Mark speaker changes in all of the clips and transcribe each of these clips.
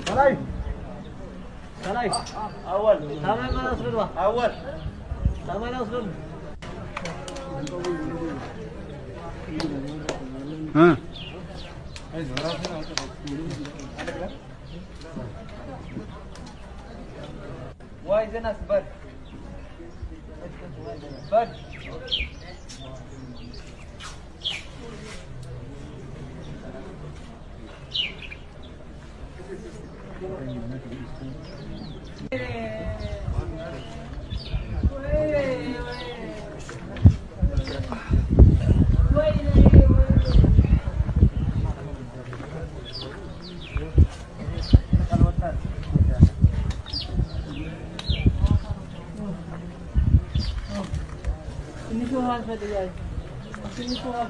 Speaker 1: سلاي اول تمام انا اصبر اول تمام انا اصبر
Speaker 2: ها
Speaker 1: وايد ناس بر بر ini tuh hal saya ini tuh hal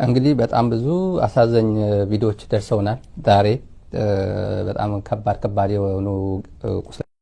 Speaker 3: እንግዲህ በጣም ብዙ አሳዘኝ ቪዲዮዎች ደርሰውናል ዛሬ በጣም ከባድ የሆኑ